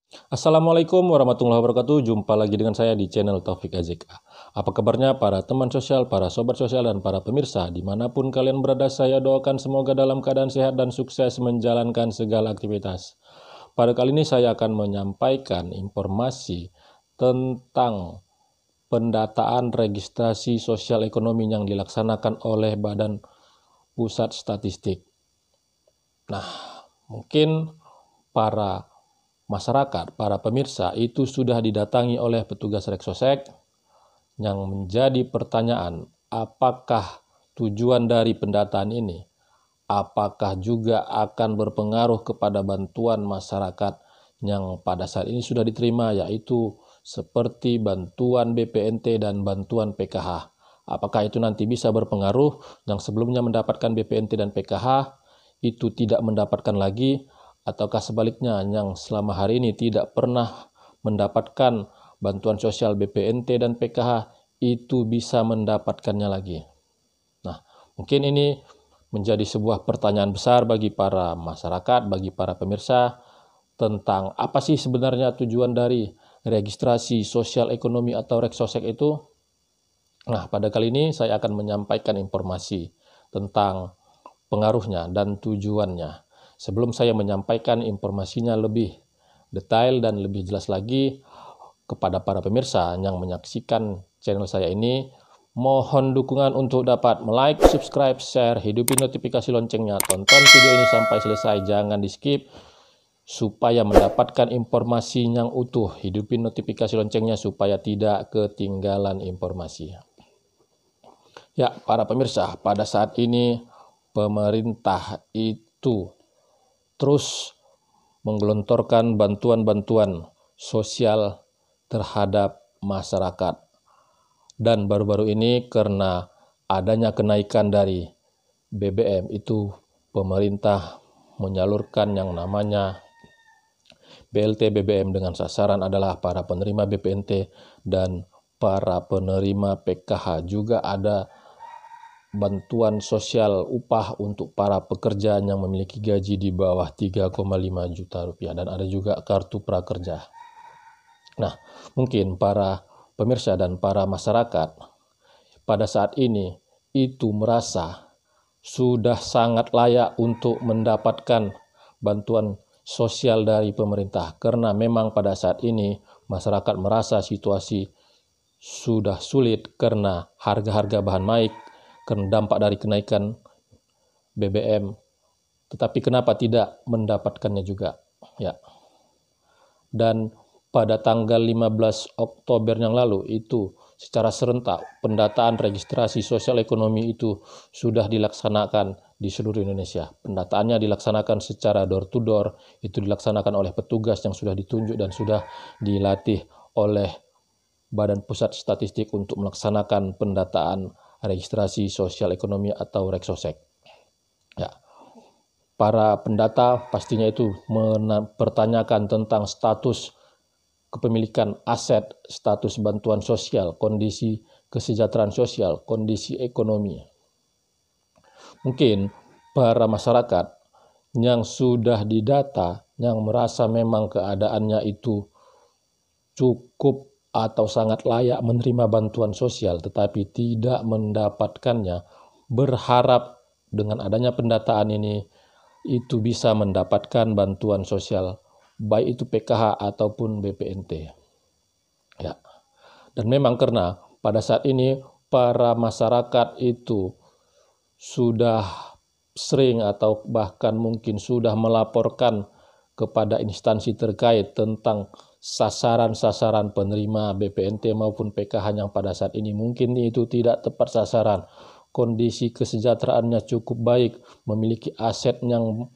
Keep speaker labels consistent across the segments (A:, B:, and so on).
A: Assalamualaikum warahmatullahi wabarakatuh. Jumpa lagi dengan saya di channel Taufik AZK. Apa kabarnya para teman sosial, para sobat sosial, dan para pemirsa? Dimanapun kalian berada, saya doakan semoga dalam keadaan sehat dan sukses menjalankan segala aktivitas. Pada kali ini saya akan menyampaikan informasi tentang pendataan registrasi sosial ekonomi yang dilaksanakan oleh Badan Pusat Statistik. Nah, mungkin para masyarakat, para pemirsa itu sudah didatangi oleh petugas Reksosek yang menjadi pertanyaan, apakah tujuan dari pendataan ini? Apakah juga akan berpengaruh kepada bantuan masyarakat yang pada saat ini sudah diterima, yaitu seperti bantuan BPNT dan bantuan PKH? Apakah itu nanti bisa berpengaruh yang sebelumnya mendapatkan BPNT dan PKH itu tidak mendapatkan lagi, ataukah sebaliknya yang selama hari ini tidak pernah mendapatkan bantuan sosial BPNT dan PKH itu bisa mendapatkannya lagi? Nah, mungkin ini menjadi sebuah pertanyaan besar bagi para masyarakat, bagi para pemirsa, tentang apa sih sebenarnya tujuan dari registrasi sosial ekonomi atau Reksosek itu. Nah, pada kali ini saya akan menyampaikan informasi tentang pengaruhnya dan tujuannya. Sebelum saya menyampaikan informasinya lebih detail dan lebih jelas lagi kepada para pemirsa yang menyaksikan channel saya ini, mohon dukungan untuk dapat like, subscribe, share, hidupin notifikasi loncengnya, tonton video ini sampai selesai, jangan di skip, supaya mendapatkan informasi yang utuh. Hidupin notifikasi loncengnya supaya tidak ketinggalan informasi. Ya, para pemirsa, pada saat ini pemerintah itu terus menggelontorkan bantuan-bantuan sosial terhadap masyarakat. Dan baru-baru ini karena adanya kenaikan dari BBM itu, pemerintah menyalurkan yang namanya BLT BBM dengan sasaran adalah para penerima BPNT dan para penerima PKH. Juga ada bantuan sosial upah untuk para pekerja yang memiliki gaji di bawah 3,5 juta rupiah, dan ada juga kartu prakerja. Nah, mungkin para pemirsa dan para masyarakat pada saat ini itu merasa sudah sangat layak untuk mendapatkan bantuan sosial dari pemerintah, karena memang pada saat ini masyarakat merasa situasi sudah sulit karena harga-harga bahan naik, karena dampak dari kenaikan BBM. Tetapi kenapa tidak mendapatkannya juga? Ya. Dan pada tanggal 15 Oktober yang lalu itu secara serentak pendataan registrasi sosial ekonomi itu sudah dilaksanakan di seluruh Indonesia. Pendataannya dilaksanakan secara door to door, itu dilaksanakan oleh petugas yang sudah ditunjuk dan sudah dilatih oleh Badan Pusat Statistik untuk melaksanakan pendataan registrasi sosial ekonomi atau Reksosek. Ya, para pendata pastinya itu mempertanyakan tentang status kepemilikan aset, status bantuan sosial, kondisi kesejahteraan sosial, kondisi ekonomi. Mungkin para masyarakat yang sudah didata, yang merasa memang keadaannya itu cukup atau sangat layak menerima bantuan sosial tetapi tidak mendapatkannya, berharap dengan adanya pendataan ini itu bisa mendapatkan bantuan sosial, baik itu PKH ataupun BPNT. Ya. Dan memang karena pada saat ini para masyarakat itu sudah sering atau bahkan mungkin sudah melaporkan kepada instansi terkait tentang sasaran-sasaran penerima BPNT maupun PKH yang pada saat ini mungkin itu tidak tepat sasaran, kondisi kesejahteraannya cukup baik, memiliki aset yang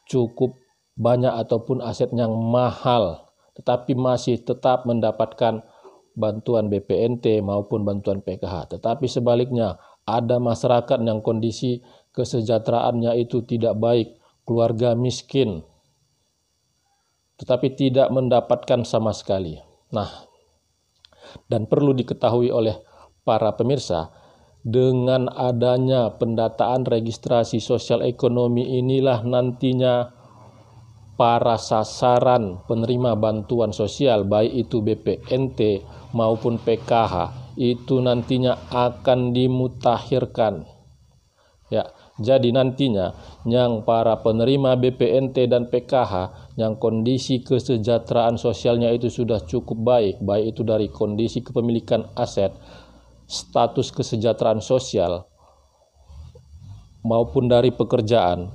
A: cukup banyak ataupun aset yang mahal, tetapi masih tetap mendapatkan bantuan BPNT maupun bantuan PKH. Tetapi sebaliknya, ada masyarakat yang kondisi kesejahteraannya itu tidak baik, keluarga miskin, tetapi tidak mendapatkan sama sekali. Nah, dan perlu diketahui oleh para pemirsa, dengan adanya pendataan registrasi sosial ekonomi inilah nantinya para sasaran penerima bantuan sosial baik itu BPNT maupun PKH itu nantinya akan dimutakhirkan. Ya, jadi nantinya yang para penerima BPNT dan PKH yang kondisi kesejahteraan sosialnya itu sudah cukup baik itu dari kondisi kepemilikan aset, status kesejahteraan sosial maupun dari pekerjaan.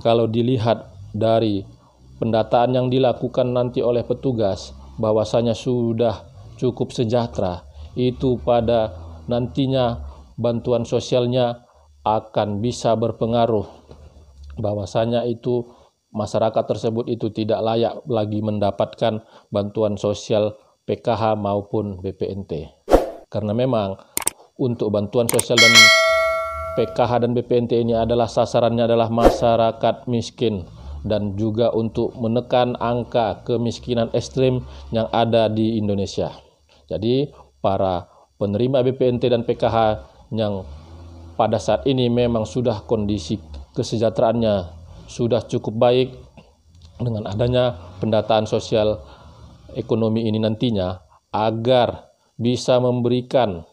A: Kalau dilihat dari pendataan yang dilakukan nanti oleh petugas bahwasanya sudah cukup sejahtera, itu pada nantinya bantuan sosialnya akan bisa berpengaruh bahwasanya itu masyarakat tersebut itu tidak layak lagi mendapatkan bantuan sosial PKH maupun BPNT. Karena memang untuk bantuan sosial dan PKH dan BPNT ini adalah sasarannya adalah masyarakat miskin dan juga untuk menekan angka kemiskinan ekstrim yang ada di Indonesia. Jadi para penerima BPNT dan PKH yang pada saat ini memang sudah kondisi kesejahteraannya sudah cukup baik, dengan adanya pendataan sosial ekonomi ini nantinya agar bisa memberikan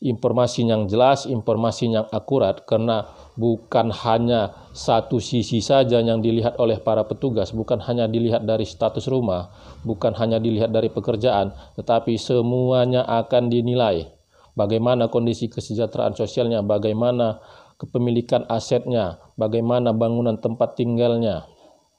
A: informasi yang jelas, informasi yang akurat, karena bukan hanya satu sisi saja yang dilihat oleh para petugas, bukan hanya dilihat dari status rumah, bukan hanya dilihat dari pekerjaan, tetapi semuanya akan dinilai. Bagaimana kondisi kesejahteraan sosialnya, bagaimana kepemilikan asetnya, bagaimana bangunan tempat tinggalnya,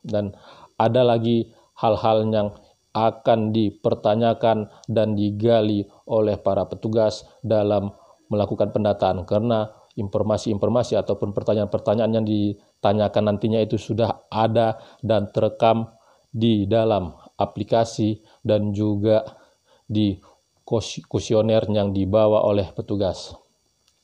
A: dan ada lagi hal-hal yang akan dipertanyakan dan digali oleh para petugas dalam melakukan pendataan, karena informasi-informasi ataupun pertanyaan-pertanyaan yang ditanyakan nantinya itu sudah ada dan terekam di dalam aplikasi dan juga di kuesioner yang dibawa oleh petugas.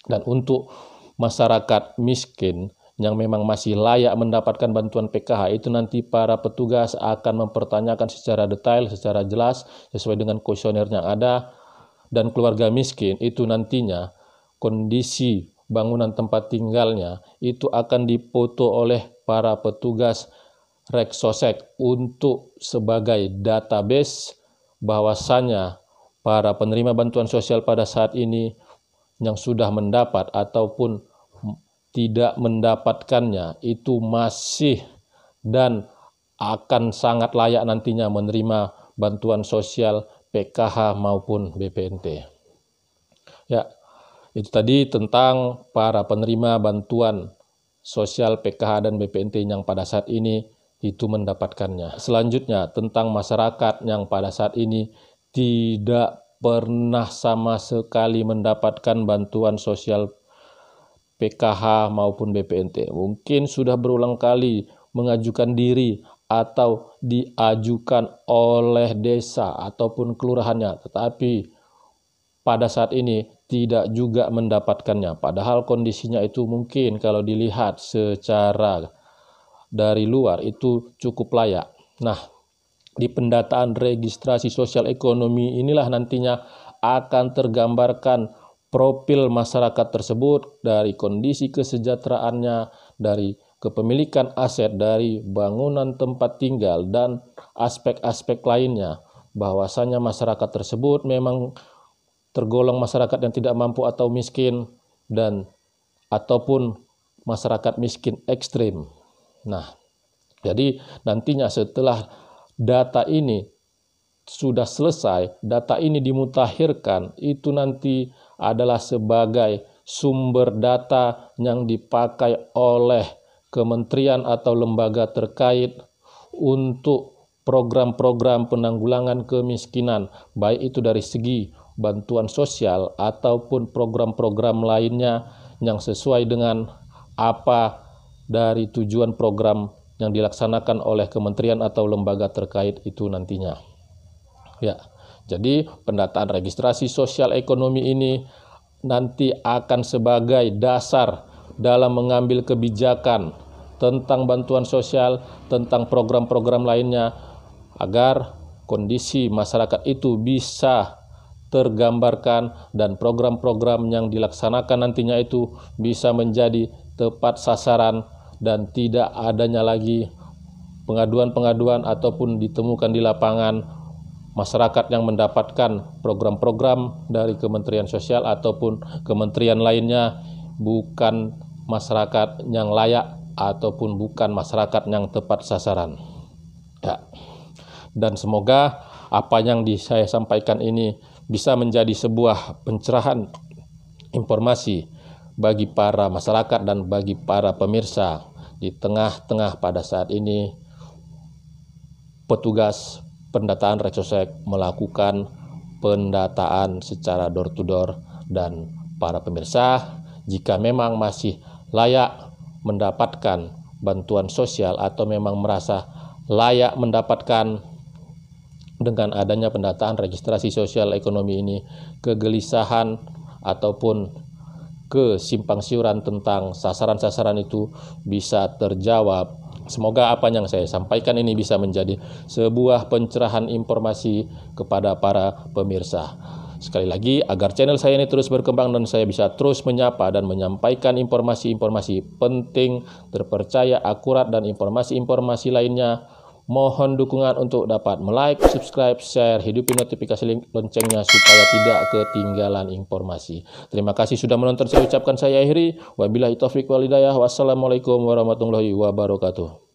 A: Dan untuk masyarakat miskin yang memang masih layak mendapatkan bantuan PKH itu nanti para petugas akan mempertanyakan secara detail, secara jelas sesuai dengan kuesioner yang ada. Dan keluarga miskin itu nantinya kondisi bangunan tempat tinggalnya itu akan dipoto oleh para petugas Reksosek untuk sebagai database bahwasannya para penerima bantuan sosial pada saat ini yang sudah mendapat ataupun tidak mendapatkannya itu masih dan akan sangat layak nantinya menerima bantuan sosial PKH maupun BPNT. Ya, itu tadi tentang para penerima bantuan sosial PKH dan BPNT yang pada saat ini itu mendapatkannya. Selanjutnya tentang masyarakat yang pada saat ini tidak pernah sama sekali mendapatkan bantuan sosial PKH maupun BPNT. Mungkin sudah berulang kali mengajukan diri atau diajukan oleh desa ataupun kelurahannya, tetapi pada saat ini tidak juga mendapatkannya. Padahal kondisinya itu mungkin kalau dilihat secara dari luar itu cukup layak. Nah, di pendataan registrasi sosial ekonomi inilah nantinya akan tergambarkan profil masyarakat tersebut dari kondisi kesejahteraannya, dari kepemilikan aset, dari bangunan tempat tinggal, dan aspek-aspek lainnya. Bahwasanya masyarakat tersebut memang tergolong masyarakat yang tidak mampu atau miskin, dan ataupun masyarakat miskin ekstrim. Nah, jadi nantinya setelah data ini sudah selesai, data ini dimutakhirkan, itu nanti adalah sebagai sumber data yang dipakai oleh kementerian atau lembaga terkait untuk program-program penanggulangan kemiskinan, baik itu dari segi bantuan sosial ataupun program-program lainnya yang sesuai dengan apa dari tujuan program yang dilaksanakan oleh kementerian atau lembaga terkait itu nantinya. Ya, jadi pendataan registrasi sosial ekonomi ini nanti akan sebagai dasar dalam mengambil kebijakan tentang bantuan sosial, tentang program-program lainnya, agar kondisi masyarakat itu bisa tergambarkan dan program-program yang dilaksanakan nantinya itu bisa menjadi tepat sasaran dan tidak adanya lagi pengaduan-pengaduan ataupun ditemukan di lapangan masyarakat yang mendapatkan program-program dari Kementerian Sosial ataupun kementerian lainnya bukan masyarakat yang layak ataupun bukan masyarakat yang tepat sasaran. Ya. Dan semoga apa yang saya sampaikan ini bisa menjadi sebuah pencerahan informasi bagi para masyarakat dan bagi para pemirsa di tengah-tengah pada saat ini petugas pendataan Reksosek melakukan pendataan secara door to door, dan para pemirsa jika memang masih layak mendapatkan bantuan sosial atau memang merasa layak mendapatkan dengan adanya pendataan registrasi sosial ekonomi ini, kegelisahan ataupun kesimpang siuran tentang sasaran-sasaran itu bisa terjawab. Semoga apa yang saya sampaikan ini bisa menjadi sebuah pencerahan informasi kepada para pemirsa. Sekali lagi, agar channel saya ini terus berkembang dan saya bisa terus menyapa dan menyampaikan informasi-informasi penting, terpercaya, akurat, dan informasi-informasi lainnya, mohon dukungan untuk dapat like, subscribe, share, hidupi notifikasi loncengnya supaya tidak ketinggalan informasi. Terima kasih sudah menonton, saya ucapkan saya akhiri. Wabillahi taufiq wal hidayah. Wassalamualaikum warahmatullahi wabarakatuh.